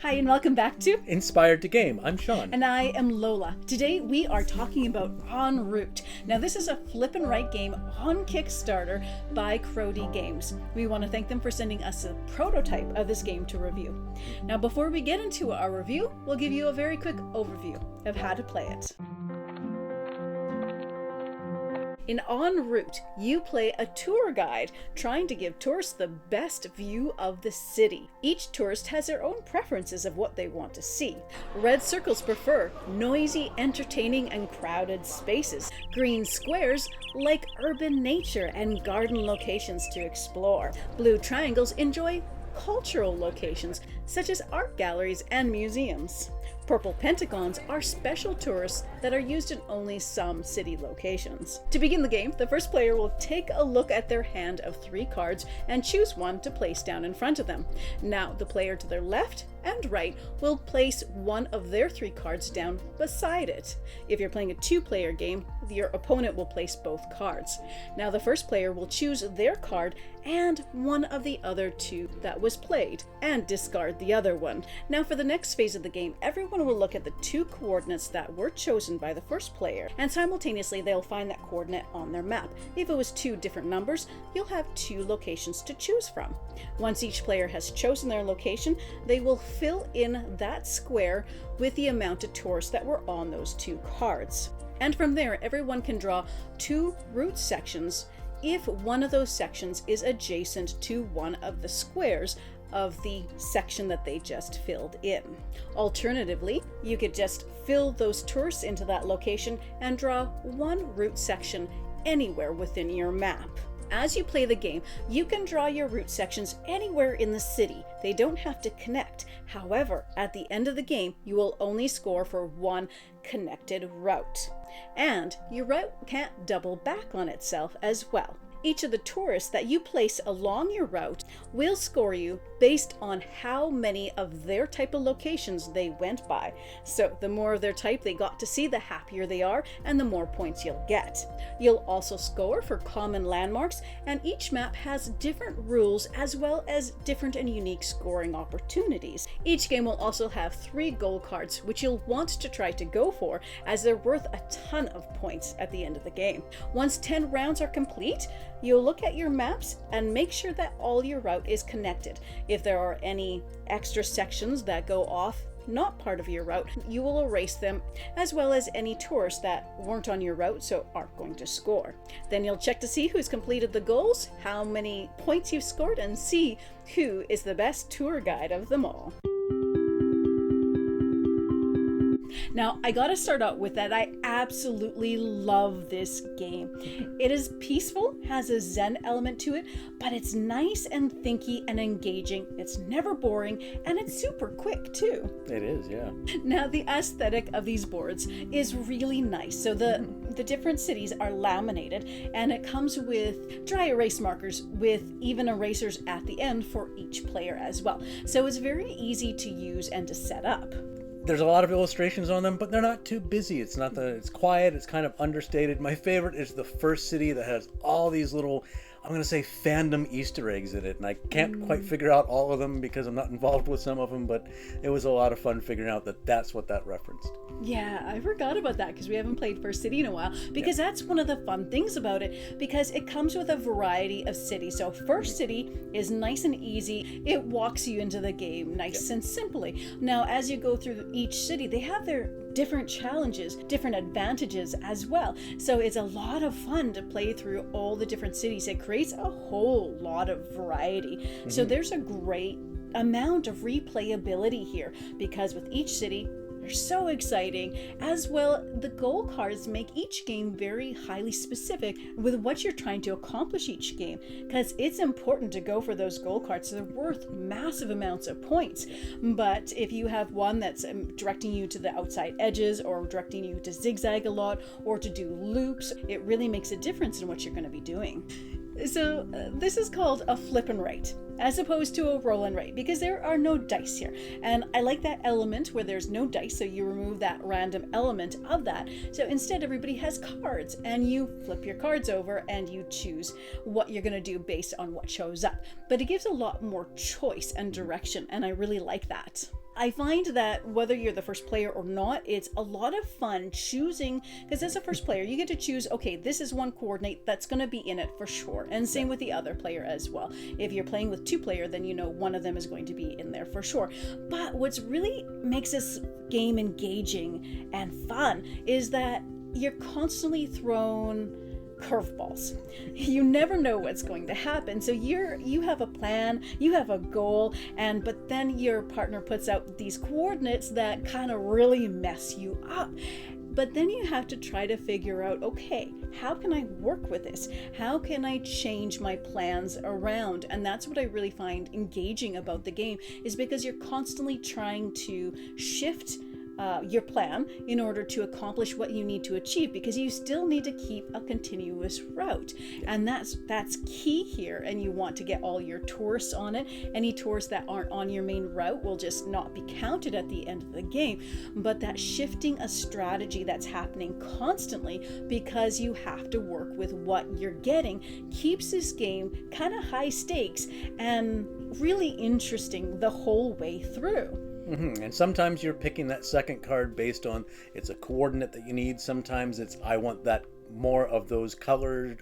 Hi and welcome back to Inspired to Game. I'm Sean. And I am Lola. Today we are talking about En Route. Now this is a flip and write game on Kickstarter by Crowdy Games. We want to thank them for sending us a prototype of this game to review. Now before we get into our review, we'll give you a very quick overview of how to play it. In En Route, you play a tour guide trying to give tourists the best view of the city. Each tourist has their own preferences of what they want to see. Red circles prefer noisy, entertaining, and crowded spaces. Green squares like urban nature and garden locations to explore. Blue triangles enjoy cultural locations such as art galleries and museums. Purple pentagons are special tourists that are used in only some city locations. To begin the game, the first player will take a look at their hand of 3 cards and choose one to place down in front of them. Now, the player to their left and right will place one of their 3 cards down beside it. If you're playing a 2-player game, your opponent will place both cards. Now, the first player will choose their card and one of the other 2 that was played and discard the other one. Now, for the next phase of the game, everyone will look at the 2 coordinates that were chosen by the first player, and simultaneously they'll find that coordinate on their map. If it was 2 different numbers, you'll have 2 locations to choose from. Once each player has chosen their location, they will fill in that square with the amount of tourists that were on those 2 cards. And from there, everyone can draw 2 route sections if one of those sections is adjacent to one of the squares of the section that they just filled in. Alternatively, you could just fill those tourists into that location and draw 1 route section anywhere within your map. As you play the game, you can draw your route sections anywhere in the city. They don't have to connect. However, at the end of the game, you will only score for 1 connected route. And your route can't double back on itself as well. Each of the tourists that you place along your route will score you based on how many of their type of locations they went by. So the more of their type they got to see, the happier they are and the more points you'll get. You'll also score for common landmarks, and each map has different rules as well as different and unique scoring opportunities. Each game will also have 3 goal cards which you'll want to try to go for, as they're worth a ton of points at the end of the game. Once 10 rounds are complete, you'll look at your maps and make sure that all your route is connected. If there are any extra sections that go off, not part of your route, you will erase them, as well as any tourists that weren't on your route so aren't going to score. Then you'll check to see who's completed the goals, how many points you've scored, and see who is the best tour guide of them all. Now, I gotta start out with that I absolutely love this game. It is peaceful, has a zen element to it, but it's nice and thinky and engaging. It's never boring, and it's super quick too. It is, yeah. Now, the aesthetic of these boards is really nice. So the different cities are laminated, and it comes with dry erase markers with even erasers at the end for each player as well. So it's very easy to use and to set up. There's a lot of illustrations on them, but they're not too busy. It's quiet, it's kind of understated. My favorite is the first city that has all these little, I'm going to say, fandom Easter eggs in it. And I can't quite figure out all of them because I'm not involved with some of them, but it was a lot of fun figuring out that that's what that referenced. Yeah, I forgot about that because we haven't played First City in a while, because that's one of the fun things about it, because it comes with a variety of cities. So First City is nice and easy. It walks you into the game nice and simply. Now, as you go through each city, they have their different challenges, different advantages as well. So it's a lot of fun to play through all the different cities. It creates a whole lot of variety. So there's a great amount of replayability here, because with each city, they're so exciting. As well, the goal cards make each game very highly specific with what you're trying to accomplish each game, because it's important to go for those goal cards. They're worth massive amounts of points. But if you have one that's directing you to the outside edges, or directing you to zigzag a lot, or to do loops, it really makes a difference in what you're going to be doing. So this is called a flip and write, as opposed to a roll and write, because there are no dice here. And I like that element where there's no dice, so you remove that random element of that. So instead, everybody has cards, and you flip your cards over and you choose what you're going to do based on what shows up. But it gives a lot more choice and direction, and I really like that. I find that whether you're the first player or not, it's a lot of fun choosing, because as a first player, you get to choose, okay, this is one coordinate that's going to be in it for sure. And same with the other player as well. If you're playing with 2 player, then you know one of them is going to be in there for sure. But what's really makes this game engaging and fun is that you're constantly thrown curveballs. You never know what's going to happen. So you have a plan, you have a goal, but then your partner puts out these coordinates that kind of really mess you up. But then you have to try to figure out, okay, how can I work with this? How can I change my plans around? And that's what I really find engaging about the game, is because you're constantly trying to shift your plan in order to accomplish what you need to achieve, because you still need to keep a continuous route, and that's key here. And you want to get all your tourists on it. Any tourists that aren't on your main route will just not be counted at the end of the game. But that shifting a strategy that's happening constantly, because you have to work with what you're getting, keeps this game kind of high stakes and really interesting the whole way through. And sometimes you're picking that second card based on it's a coordinate that you need. Sometimes it's I want that more of those colored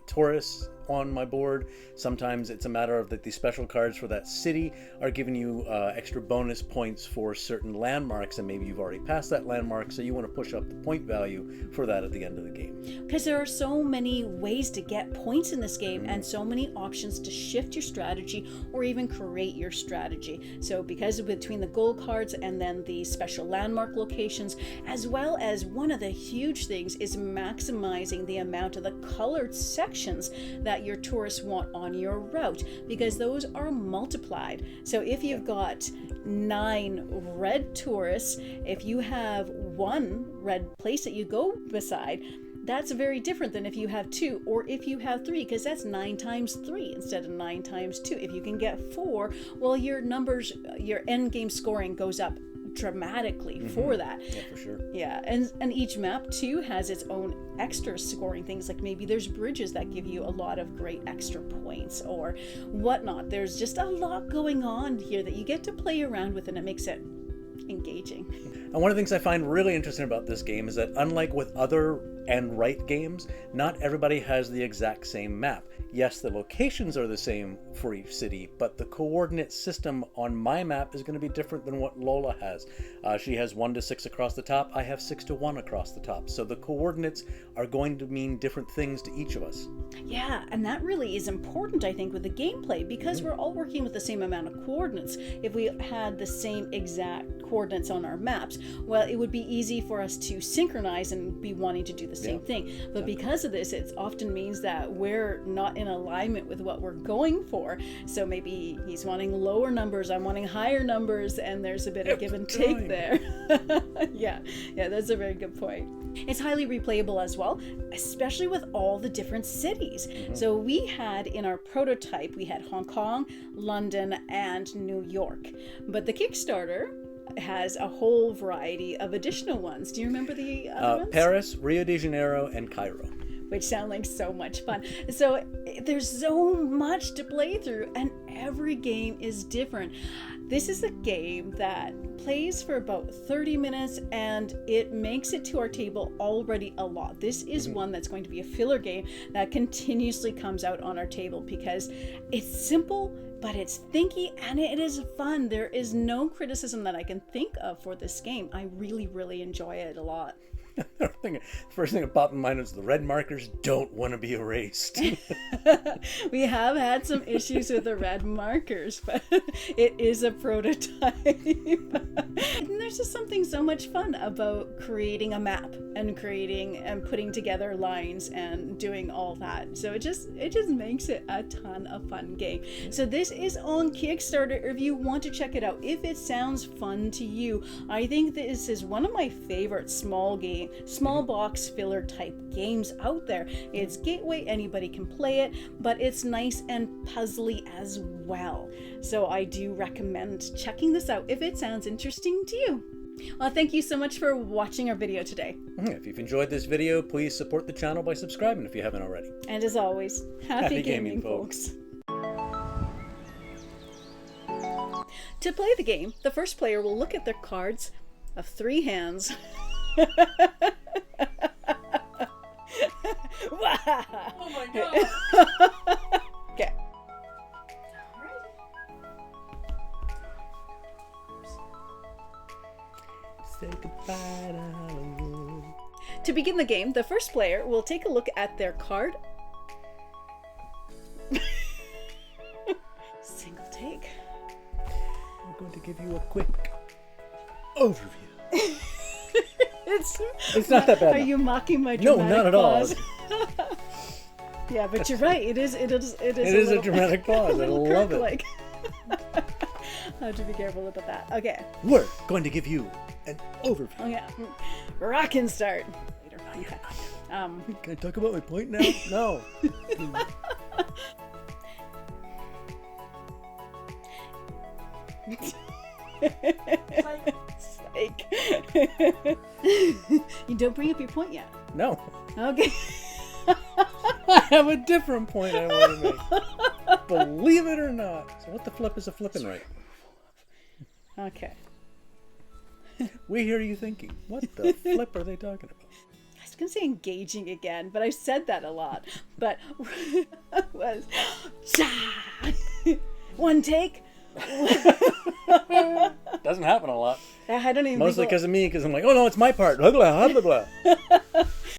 tourists on my board. Sometimes it's a matter of that the special cards for that city are giving you extra bonus points for certain landmarks, and maybe you've already passed that landmark, so you want to push up the point value for that at the end of the game. Because there are so many ways to get points in this game, and so many options to shift your strategy or even create your strategy. So because between the gold cards and then the special landmark locations, as well as one of the huge things is maximizing the amount of the colored sections that your tourists want on your route, because those are multiplied. So if you've got 9 red tourists, if you have 1 red place that you go beside, that's very different than if you have 2, or if you have 3, because that's 9 times 3 instead of 9 times 2. If you can get 4, well, your numbers, your end game scoring goes up dramatically for that. Yeah, for sure. Yeah, and each map too has its own extra scoring things, like maybe there's bridges that give you a lot of great extra points or whatnot. There's just a lot going on here that you get to play around with, and it makes it engaging. And one of the things I find really interesting about this game is that unlike with other and write games, not everybody has the exact same map. Yes, the locations are the same for each city, but the coordinate system on my map is going to be different than what Lola has. She has 1 to 6 across the top. I have 6 to 1 across the top. So the coordinates are going to mean different things to each of us. Yeah, and that really is important, I think, with the gameplay, because we're all working with the same amount of coordinates. If we had the same exact coordinates on our maps, well, it would be easy for us to synchronize and be wanting to do the same thing. But because of this, it often means that we're not in alignment with what we're going for. So maybe he's wanting lower numbers, I'm wanting higher numbers, and there's a bit of give and take there. yeah, that's a very good point. It's highly replayable as well, especially with all the different cities. So we had in our prototype, we had Hong Kong, London, and New York. But the Kickstarter has a whole variety of additional ones. Do you remember the other ones? Paris, Rio de Janeiro, and Cairo. Which sound like so much fun. So there's so much to play through, and every game is different. This is a game that plays for about 30 minutes, and it makes it to our table already a lot. This is one that's going to be a filler game that continuously comes out on our table, because it's simple, but it's thinky, and it is fun. There is no criticism that I can think of for this game. I really, really enjoy it a lot. The first thing that popped in mind is the red markers don't want to be erased. We have had some issues with the red markers, but it is a prototype. And there's just something so much fun about creating a map and creating and putting together lines and doing all that. So it just makes it a ton of fun game. So this is on Kickstarter if you want to check it out. If it sounds fun to you, I think this is one of my favorite small box filler type games out there. It's gateway, anybody can play it, but it's nice and puzzly as well. So I do recommend checking this out if it sounds interesting to you. Well, thank you so much for watching our video today. If you've enjoyed this video, please support the channel by subscribing if you haven't already. And as always, happy gaming, folks. To play the game, the first player will look at their cards of 3 hands. Oh my god! Okay. Say goodbye to Hollywood. To begin the game, the first player will take a look at their card. Single take. I'm going to give you a quick overview. It's not that bad. Are now. you mocking my No, dramatic not at pause? all. Yeah, but you're right. It is It is a dramatic pause. I love it. Like, I have to be careful about that. Okay. We're going to give you an overview. Oh yeah. Rock and start. Later. Okay. Can I talk about my point now? No. Psych. You don't bring up your point yet. No. Okay. I have a different point I want to make. Believe it or not. So what the flip is a flipping right? Okay. We hear you thinking, what the flip are they talking about? I was gonna say engaging again, but I've said that a lot. But was one take. Doesn't happen a lot. I don't even. Mostly because of me, because I'm like, oh no, it's my part. Blah, blah, blah, blah.